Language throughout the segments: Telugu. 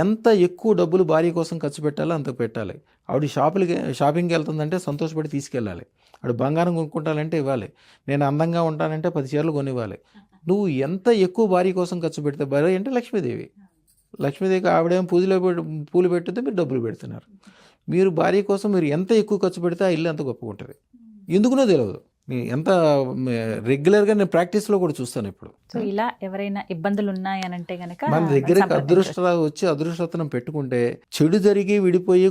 ఎంత ఎక్కువ డబ్బులు భార్య కోసం ఖర్చు పెట్టాలో అంత పెట్టాలి. ఆవిడ షాపింగ్కి వెళ్తుందంటే సంతోషపడి తీసుకెళ్ళాలి. ఆవిడ బంగారం కొనుక్కుంటానంటే ఇవ్వాలి. నేను అందంగా ఉంటానంటే 10 చీరలు కొనివ్వాలి. నువ్వు ఎంత ఎక్కువ భార్య కోసం ఖర్చు పెడితే, భార్య అంటే లక్ష్మీదేవి. లక్ష్మీదేవికి ఆవిడేమో పూలు పెడితే మీరు డబ్బులు పెడుతున్నారు. మీరు భార్య కోసం మీరు ఎంత ఎక్కువ ఖర్చు పెడితే ఆ ఇల్లు అంత గొప్పగా ఉంటుంది. ఎందుకునో తెలియదు. ఎంత రెగ్యులర్గా నేను ప్రాక్టీస్లో కూడా చూస్తాను ఇప్పుడు. సో ఇలా ఎవరైనా ఇబ్బందులు ఉన్నాయనంటే గనక మన దగ్గరికి అదృష్టం వచ్చి అదృష్టతనం పెట్టుకుంటే, చెడు జరిగి విడిపోయి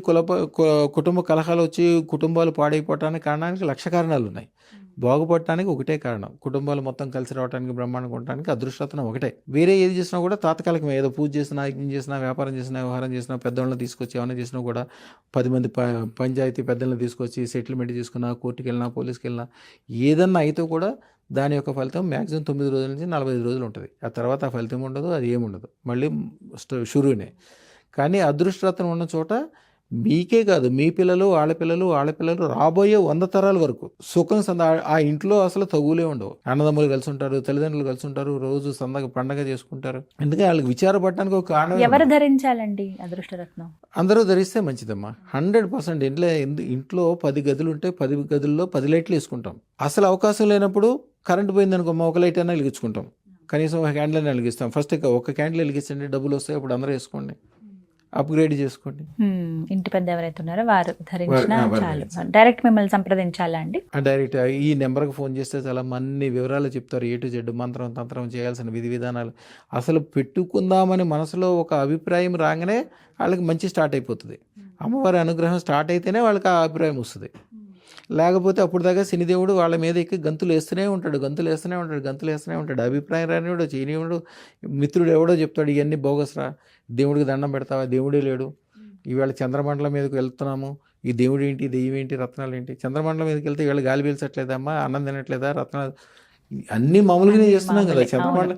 కుటుంబ కలహాలు వచ్చి కుటుంబాలు పాడైపోవటానికి కారణానికి 1,00,000 కారణాలు ఉన్నాయి. బాగుపడటానికి ఒకటే కారణం, కుటుంబాలు మొత్తం కలిసి రావడానికి, బ్రహ్మాండంగా ఉండటానికి అదృష్టతనం ఒకటే. వేరే ఏది చేసినా కూడా తాత్కాలికమే. ఏదో పూజ చేసినా, యజ్ఞం చేసినా, వ్యాపారం చేసినా, వ్యవహారం చేసినా, పెద్దవాళ్ళని తీసుకొచ్చి ఏమైనా చేసినా కూడా 10 మంది పంచాయతీ పెద్దలను తీసుకొచ్చి సెటిల్మెంట్ చేసుకున్నా, కోర్టుకి వెళ్ళినా, పోలీస్కి వెళ్ళినా, ఏదన్నా అయితే కూడా దాని యొక్క ఫలితం మ్యాక్సిమం 9 రోజుల నుంచి 45 రోజులు ఉంటుంది. ఆ తర్వాత ఆ ఫలితం ఉండదు, అది ఏముండదు, మళ్ళీ షురునే. కానీ అదృష్టరత్నం ఉన్న చోట మీకే కాదు, మీ పిల్లలు, వాళ్ళ పిల్లలు రాబోయే 100 తరాల వరకు సుఖం ఆ ఇంట్లో అసలు తగులే ఉండవు. అన్నదమ్ములు కలిసి ఉంటారు, తల్లిదండ్రులు కలిసి ఉంటారు, రోజు పండగ చేసుకుంటారు. ఎందుకంటే వాళ్ళకి విచారపడటానికి ఒక కారణం. ఎవరు ధరించాలండి అదృష్టరత్నం? అందరూ ధరిస్తే మంచిదమ్మా. 100%. ఇంట్లో 10 గదులు ఉంటే 10 గదుల్లో 10 లైట్లు వేసుకుంటాం. అసలు అవకాశం లేనప్పుడు కరెంట్ పోయిందనుకో, ఒక లైట్ అయినా వెలిగించుకుంటాం. కనీసం ఒక క్యాండిల్ అయినా వెలిగిస్తాం. ఫస్ట్ ఒక క్యాండిల్ వెలిగిస్తే డబ్బులు వస్తాయి, అప్పుడు అందరూ వేసుకోండి, అప్గ్రేడ్ చేసుకోండి. ఇంటి పెద్ద ఎవరైతే ఉన్నారో వారు ధరించినా చాలు. డైరెక్ట్ మిమ్మల్ని సంప్రదించాలా అండి? డైరెక్ట్ ఈ నెంబర్కి ఫోన్ చేస్తే చాలా అన్ని వివరాలు చెప్తారు. A to Z, మంత్రం తంత్రం, చేయాల్సిన విధి విధానాలు. అసలు పెట్టుకుందామని మనసులో ఒక అభిప్రాయం రాగానే వాళ్ళకి మంచి స్టార్ట్ అయిపోతుంది. అమ్మవారి అనుగ్రహం స్టార్ట్ అయితేనే వాళ్ళకి ఆ అభిప్రాయం వస్తుంది. లేకపోతే అప్పుడు దాకా శనిదేవుడు వాళ్ళ మీద ఎక్కి గంతులు వేస్తూనే ఉంటాడు. అభిప్రాయం రానివాడు, చేయనివాడు. మిత్రుడు ఎవడో చెప్తాడు, ఇవన్నీ బోగస్రా, దేవుడికి దండం పెడతావా, దేవుడే లేడు, ఈవేళ చంద్రమండలం మీదకి వెళ్తున్నాము, ఈ దేవుడు ఏంటి, దెయ్యం ఏంటి, రత్నాలు ఏంటి, చంద్రమండలం మీదకి వెళ్తే ఈవేళ గాలి పీల్చట్లేదమ్మా, అన్నం తినట్లేదా, రత్నాలు అన్నీ మామూలుగానే చేస్తున్నాం కదా. చంద్రమండలం